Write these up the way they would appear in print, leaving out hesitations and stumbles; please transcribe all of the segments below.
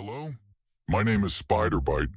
Hello, my name is Spiderbite.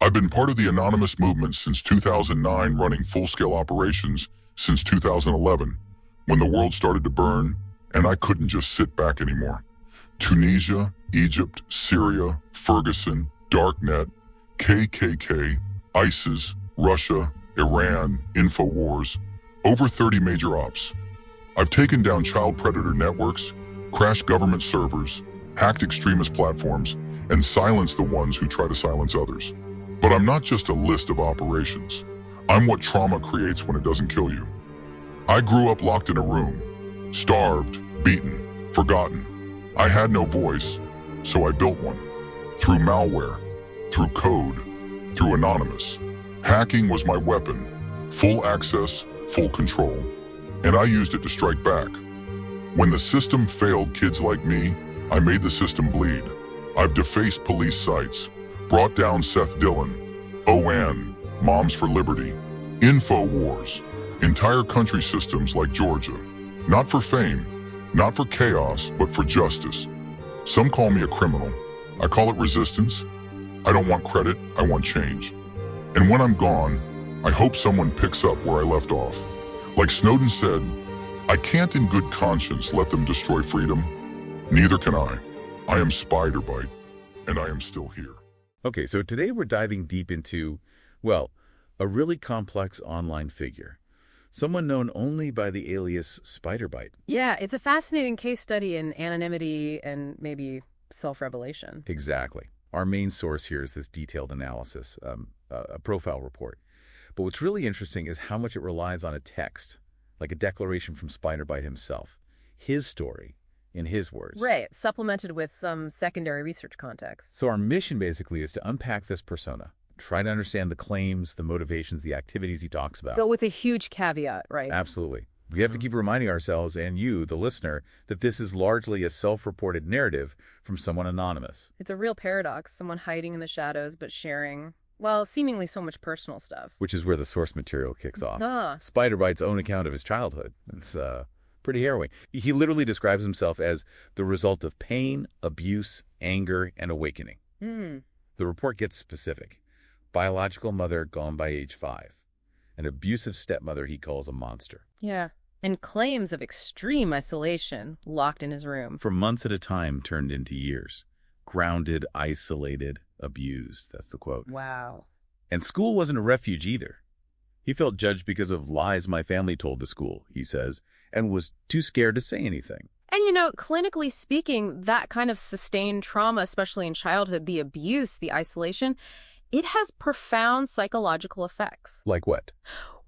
I've been part of the anonymous movement since 2009, running full-scale operations since 2011, when the world started to burn, and I couldn't just sit back anymore. Tunisia, Egypt, Syria, Ferguson, Darknet, KKK, ISIS, Russia, Iran, InfoWars, over 30 major ops. I've taken down child predator networks, crashed government servers, hacked extremist platforms, and silenced the ones who try to silence others. But I'm not just a list of operations. I'm what trauma creates when it doesn't kill you. I grew up locked in a room, starved, beaten, forgotten. I had no voice, so I built one. Through malware, through code, through anonymous. Hacking was my weapon, full access, full control. And I used it to strike back. When the system failed kids like me, I made the system bleed. I've defaced police sites, brought down Seth Dillon, OAN, Moms for Liberty, InfoWars, entire country systems like Georgia. Not for fame, not for chaos, but for justice. Some call me a criminal. I call it resistance. I don't want credit, I want change. And when I'm gone, I hope someone picks up where I left off. Like Snowden said, I can't in good conscience let them destroy freedom. Neither can I. I am Spiderbite, and I am still here. Okay, so today we're diving deep into, well, a really complex online figure. Someone known only by the alias Spiderbite. Yeah, it's a fascinating case study in anonymity and maybe self-revelation. Exactly. Our main source here is this detailed analysis, a profile report. But what's really interesting is how much it relies on a text, like a declaration from Spiderbite himself. His story, in his words. Right, supplemented with some secondary research context. So our mission basically is to unpack this persona, try to understand the claims, the motivations, the activities he talks about. But with a huge caveat, right? Absolutely. We have to keep reminding ourselves, and you, the listener, that this is largely a self-reported narrative from someone anonymous. It's a real paradox, someone hiding in the shadows but sharing, well, seemingly so much personal stuff. Which is where the source material kicks off. Ah. Spiderbite's own account of his childhood. It's pretty harrowing. He literally describes himself as the result of pain, abuse, anger, and awakening. The report gets specific. Biological mother gone by age 5. An abusive stepmother he calls a monster. Yeah. And claims of extreme isolation, locked in his room. For months at a time turned into years. Grounded, isolated, abused. That's the quote. Wow. And school wasn't a refuge either. He felt judged because of lies my family told the school, he says, and was too scared to say anything. And, you know, clinically speaking, that kind of sustained trauma, especially in childhood, the abuse, the isolation, it has profound psychological effects. Like what?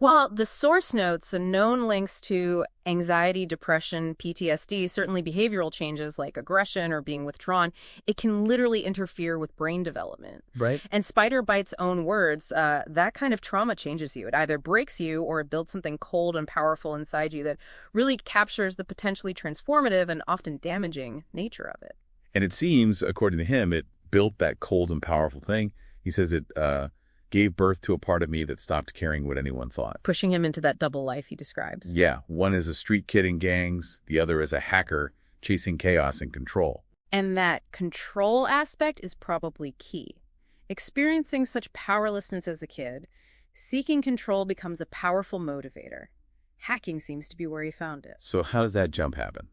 Well, the source notes and known links to anxiety, depression, PTSD, certainly behavioral changes like aggression or being withdrawn, it can literally interfere with brain development. Right. And Spiderbite's own words, that kind of trauma changes you. It either breaks you or it builds something cold and powerful inside you that really captures the potentially transformative and often damaging nature of it. And it seems, according to him, it built that cold and powerful thing. He says it gave birth to a part of me that stopped caring what anyone thought. Pushing him into that double life he describes. Yeah, one is a street kid in gangs, the other is a hacker chasing chaos and control. And that control aspect is probably key. Experiencing such powerlessness as a kid, seeking control becomes a powerful motivator. Hacking seems to be where he found it. So how does that jump happen?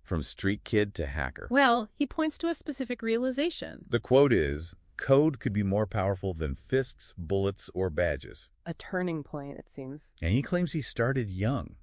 From street kid to hacker? Well, he points to a specific realization. The quote is, "Code could be more powerful than fists, bullets, or badges." A turning point, it seems. And he claims he started young,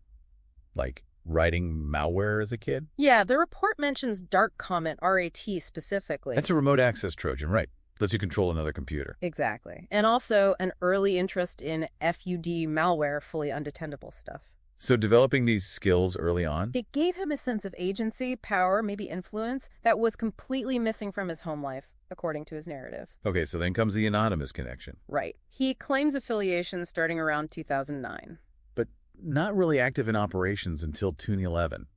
like writing malware as a kid. Yeah, the report mentions dark comment, RAT specifically. That's a remote access Trojan, right? Lets you control another computer. Exactly. And also an early interest in FUD malware, fully undetectable stuff. So developing these skills early on? It gave him a sense of agency, power, maybe influence, that was completely missing from his home life, according to his narrative. Okay, so then comes the anonymous connection. Right. He claims affiliation starting around 2009. But not really active in operations until 2011.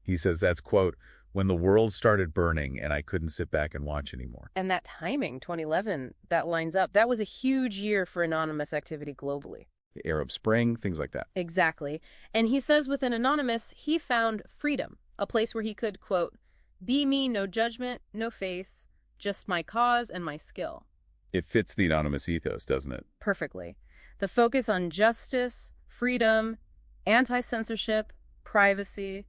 He says that's, quote, when the world started burning and I couldn't sit back and watch anymore. And that timing, 2011, that lines up. That was a huge year for anonymous activity globally. The Arab Spring, things like that. Exactly. And he says within Anonymous, he found freedom, a place where he could, quote, be me, no judgment, no face, just my cause and my skill. It fits the anonymous ethos, doesn't it? Perfectly. The focus on justice, freedom, anti-censorship, privacy,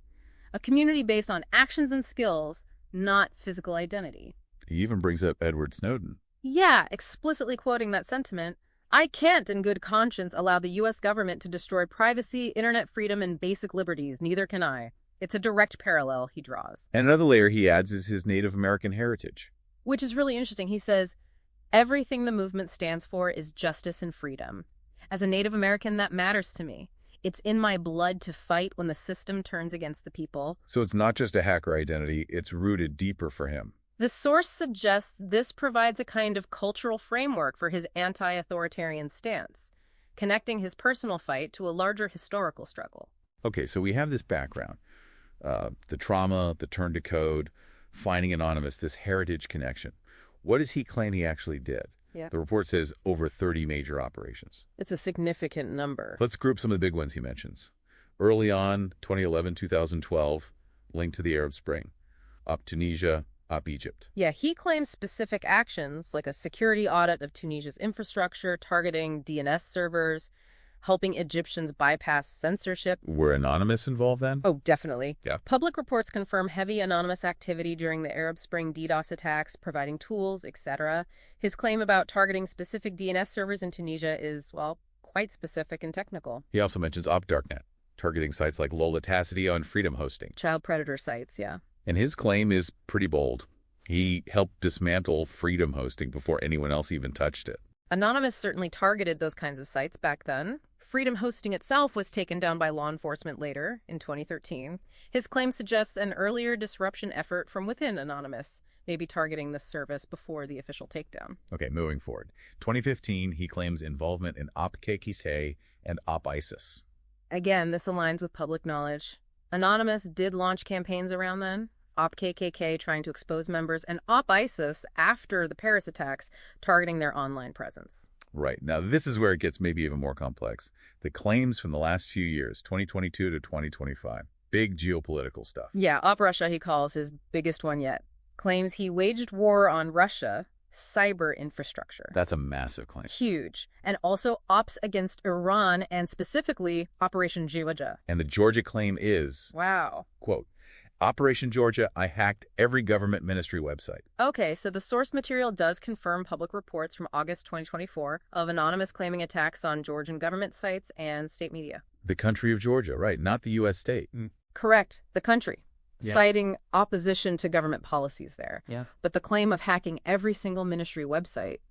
a community based on actions and skills, not physical identity. He even brings up Edward Snowden. Yeah, explicitly quoting that sentiment, I can't in good conscience allow the U.S. government to destroy privacy, internet freedom, and basic liberties. Neither can I. It's a direct parallel he draws. And another layer he adds is his Native American heritage. Which is really interesting. He says, everything the movement stands for is justice and freedom. As a Native American, that matters to me. It's in my blood to fight when the system turns against the people. So it's not just a hacker identity, it's rooted deeper for him. The source suggests this provides a kind of cultural framework for his anti-authoritarian stance, connecting his personal fight to a larger historical struggle. Okay, so we have this background. The trauma, the turn to code, finding anonymous, this heritage connection. What does he claim he actually did? Yeah. The report says over 30 major operations. It's a significant number. Let's group some of the big ones he mentions. Early on, 2011, 2012, linked to the Arab Spring. Op Tunisia, Op Egypt. Yeah, he claims specific actions like a security audit of Tunisia's infrastructure, targeting DNS servers, helping Egyptians bypass censorship. Were Anonymous involved then? Oh, definitely. Yeah. Public reports confirm heavy anonymous activity during the Arab Spring DDoS attacks, providing tools, etc. His claim about targeting specific DNS servers in Tunisia is, well, quite specific and technical. He also mentions Op Darknet, targeting sites like Lola Tacidio and Freedom Hosting. Child predator sites, yeah. And his claim is pretty bold. He helped dismantle Freedom Hosting before anyone else even touched it. Anonymous certainly targeted those kinds of sites back then. Freedom Hosting itself was taken down by law enforcement later, in 2013. His claim suggests an earlier disruption effort from within Anonymous, maybe targeting the service before the official takedown. Okay, moving forward. 2015, he claims involvement in Op KKK and Op ISIS. Again, this aligns with public knowledge. Anonymous did launch campaigns around then, Op KKK trying to expose members, and Op ISIS after the Paris attacks, targeting their online presence. Right. Now, this is where it gets maybe even more complex. The claims from the last few years, 2022 to 2025, big geopolitical stuff. Yeah, Op Russia he calls his biggest one yet. Claims he waged war on Russia, cyber infrastructure. That's a massive claim. Huge. And also ops against Iran and specifically Operation Georgia. And the Georgia claim is, Wow. quote, Operation Georgia, I hacked every government ministry website. Okay, so the source material does confirm public reports from August 2024 of Anonymous claiming attacks on Georgian government sites and state media. The country of Georgia, right, not the U.S. state. Correct, the country, Yeah. citing opposition to government policies there. Yeah. But the claim of hacking every single ministry website,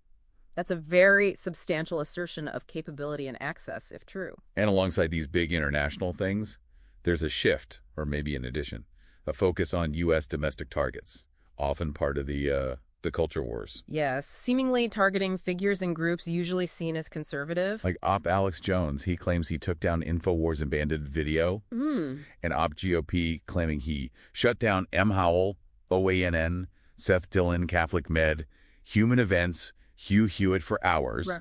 that's a very substantial assertion of capability and access, if true. And alongside these big international things, there's a shift, or maybe an addition, a focus on U.S. domestic targets, often part of the culture wars. Yes, seemingly targeting figures and groups usually seen as conservative. Like Op Alex Jones, he claims he took down InfoWars and banded video. And Op GOP claiming he shut down M. Howell, OANN, Seth Dillon, Catholic Med, Human Events, Hugh Hewitt for hours, Right.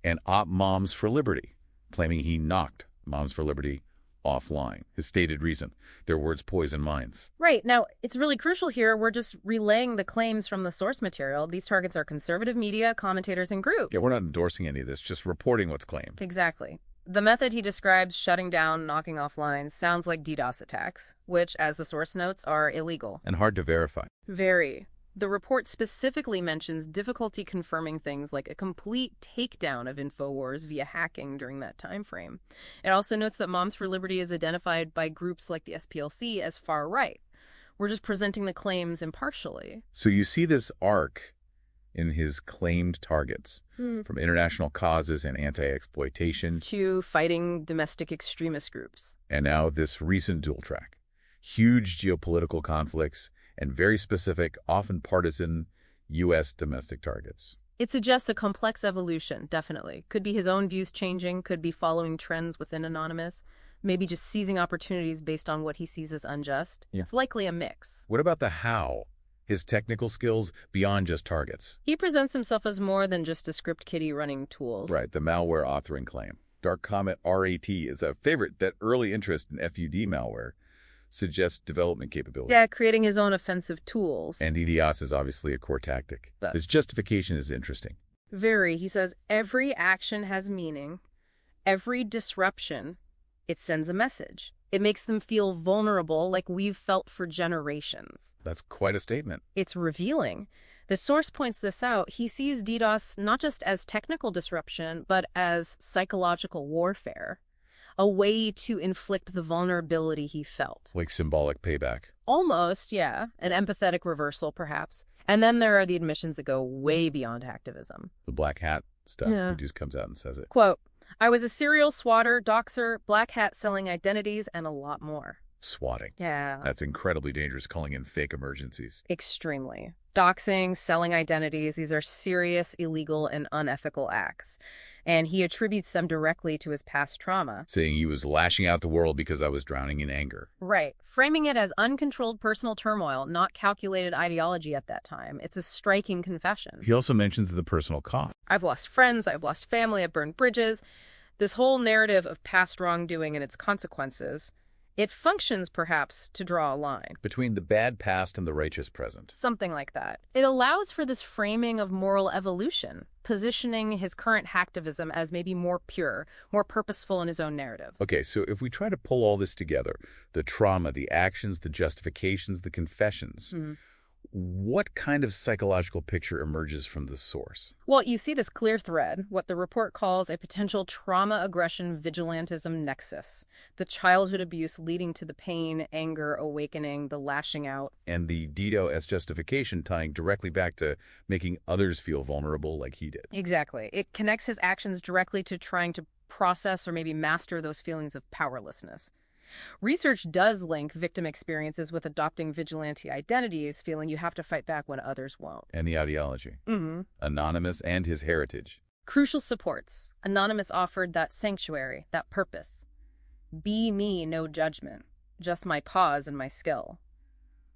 and Op Moms for Liberty, claiming he knocked Moms for Liberty offline. His stated reason, their words poison minds. Right. Now, it's really crucial here. We're just relaying the claims from the source material. These targets are conservative media, commentators, and groups. Yeah, we're not endorsing any of this, just reporting what's claimed. Exactly. The method he describes, shutting down, knocking offline, sounds like DDoS attacks, which, as the source notes, are illegal. And hard to verify. Very. The report specifically mentions difficulty confirming things like a complete takedown of InfoWars via hacking during that time frame. It also notes that Moms for Liberty is identified by groups like the SPLC as far right. We're just presenting the claims impartially. So you see this arc in his claimed targets, from international causes and anti-exploitation To fighting domestic extremist groups. and now this recent dual track. Huge geopolitical conflicts and very specific, often partisan, U.S. domestic targets. It suggests a complex evolution, definitely. Could be his own views changing, could be following trends within Anonymous, maybe just seizing opportunities based on what he sees as unjust. Yeah. It's likely a mix. What about the how? His technical skills beyond just targets. He presents himself as more than just a script kiddie running tools. Right, the malware authoring claim. Dark Comet RAT is a favorite that early interest in FUD malware. suggests development capability. Yeah, creating his own offensive tools. And DDoS is obviously a core tactic. His justification is interesting. Very. He says, every action has meaning. Every disruption, it sends a message. It makes them feel vulnerable like we've felt for generations. That's quite a statement. It's revealing. The source points this out. He sees DDoS not just as technical disruption, but as psychological warfare, a way to inflict the vulnerability he felt. Like symbolic payback. Almost, yeah. An empathetic reversal, perhaps. And then there are the admissions that go way beyond activism. The black hat stuff. Yeah. He just comes out and says it. Quote, I was a serial swatter, doxer, black hat selling identities, and a lot more. Swatting. Yeah. That's incredibly dangerous, calling in fake emergencies. Extremely. Doxing, selling identities, these are serious, illegal, and unethical acts. And he attributes them directly to his past trauma. Saying he was lashing out the world because I was drowning in anger. Right. Framing it as uncontrolled personal turmoil, not calculated ideology at that time. It's a striking confession. He also mentions the personal cost. I've lost friends, I've lost family, I've burned bridges. This whole narrative of past wrongdoing and its consequences, it functions, perhaps, to draw a line. Between the bad past and the righteous present. Something like that. It allows for this framing of moral evolution, positioning his current hacktivism as maybe more pure, more purposeful in his own narrative. Okay, so if we try to pull all this together, the trauma, the actions, the justifications, the confessions, what kind of psychological picture emerges from the source? Well, you see this clear thread, what the report calls a potential trauma-aggression vigilantism nexus, the childhood abuse leading to the pain, anger, awakening, the lashing out. And the DDoS justification tying directly back to making others feel vulnerable like he did. Exactly. It connects his actions directly to trying to process or maybe master those feelings of powerlessness. Research does link victim experiences with adopting vigilante identities, feeling you have to fight back when others won't. And the ideology. Anonymous and his heritage. Crucial supports. Anonymous offered that sanctuary, that purpose. Be me, no judgment. Just my cause and my skill.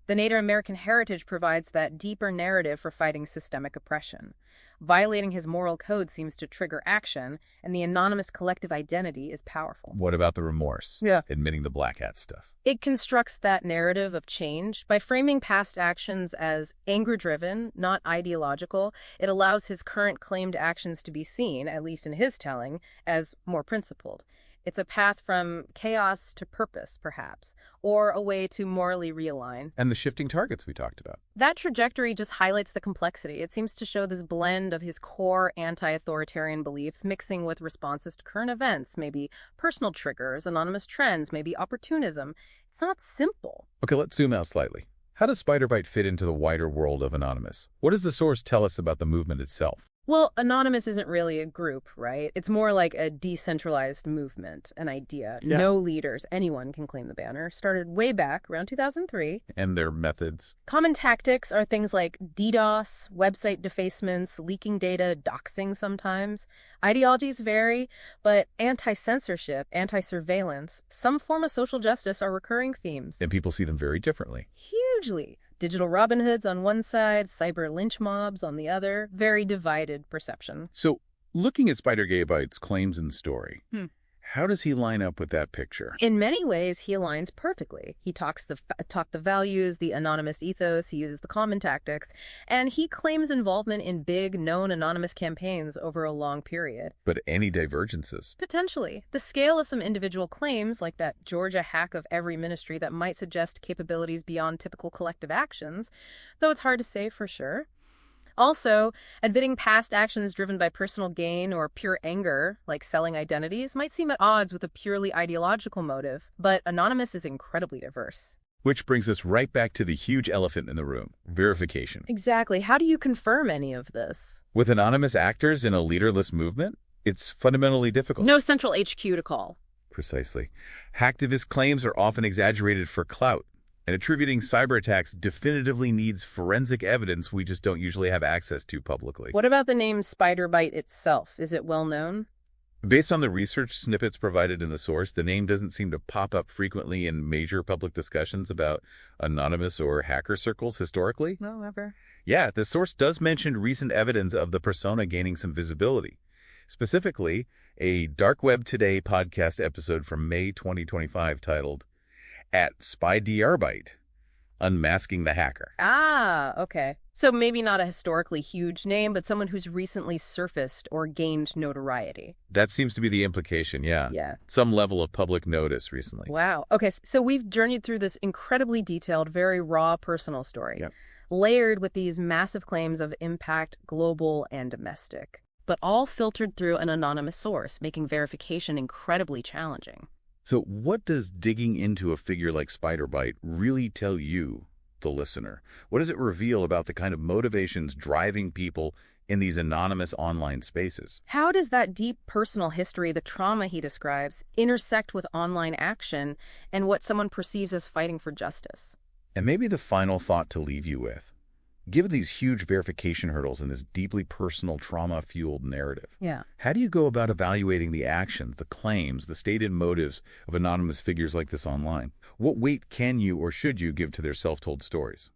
The Native American heritage provides that deeper narrative for fighting systemic oppression. Violating his moral code seems to trigger action, and the anonymous collective identity is powerful. What about the remorse? Yeah. Admitting the black hat stuff. It constructs that narrative of change. By framing past actions as anger-driven, not ideological, it allows his current claimed actions to be seen, at least in his telling, as more principled. It's a path from chaos to purpose, perhaps, or a way to morally realign. And the shifting targets we talked about. That trajectory just highlights the complexity. It seems to show this blend of his core anti-authoritarian beliefs mixing with responses to current events, maybe personal triggers, anonymous trends, maybe opportunism. It's not simple. Okay, let's zoom out slightly. How does SpydirByte fit into the wider world of Anonymous? What does the source tell us about the movement itself? Well, Anonymous isn't really a group, right? It's more like a decentralized movement, an idea. Yeah. No leaders, anyone can claim the banner. Started way back, around 2003. And their methods? Common tactics are things like DDoS, website defacements, leaking data, doxing sometimes. Ideologies vary, but anti-censorship, anti-surveillance, some form of social justice are recurring themes. And people see them very differently. Hugely. Digital Robin Hoods on one side, cyber lynch mobs on the other. Very divided perception. So, looking at SpydirByte's claims and story, how does he line up with that picture? In many ways, he aligns perfectly. He talks the values, the anonymous ethos, he uses the common tactics, and he claims involvement in big, known anonymous campaigns over a long period. But any divergences? Potentially. The scale of some individual claims, like that Georgia hack of every ministry that might suggest capabilities beyond typical collective actions, though it's hard to say for sure. Also, admitting past actions driven by personal gain or pure anger, like selling identities, might seem at odds with a purely ideological motive, but Anonymous is incredibly diverse. Which brings us right back to the huge elephant in the room, verification. Exactly. How do you confirm any of this? With anonymous actors in a leaderless movement, it's fundamentally difficult. No central HQ to call. Precisely. Hacktivist claims are often exaggerated for clout. And attributing cyber attacks definitively needs forensic evidence we just don't usually have access to publicly. What about the name SpydirByte itself? Is it well known? Based on the research snippets provided in the source, the name doesn't seem to pop up frequently in major public discussions about anonymous or hacker circles historically. No, ever. Yeah, the source does mention recent evidence of the persona gaining some visibility. Specifically, a Dark Web Today podcast episode from May 2025 titled, at spydir, unmasking the hacker. Ah, okay. So maybe not a historically huge name, but someone who's recently surfaced or gained notoriety. That seems to be the implication, yeah. Yeah. Some level of public notice recently. Wow. Okay, so we've journeyed through this incredibly detailed, very raw personal story, Yep. layered with these massive claims of impact, global and domestic, but all filtered through an anonymous source, making verification incredibly challenging. So what does digging into a figure like Spider really tell you, the listener? What does it reveal about the kind of motivations driving people in these anonymous online spaces? How does that deep personal history, the trauma he describes, intersect with online action and what someone perceives as fighting for justice? And maybe the final thought to leave you with. Given these huge verification hurdles in this deeply personal, trauma-fueled narrative, Yeah. how do you go about evaluating the actions, the claims, the stated motives of anonymous figures like this online? What weight can you or should you give to their self-told stories?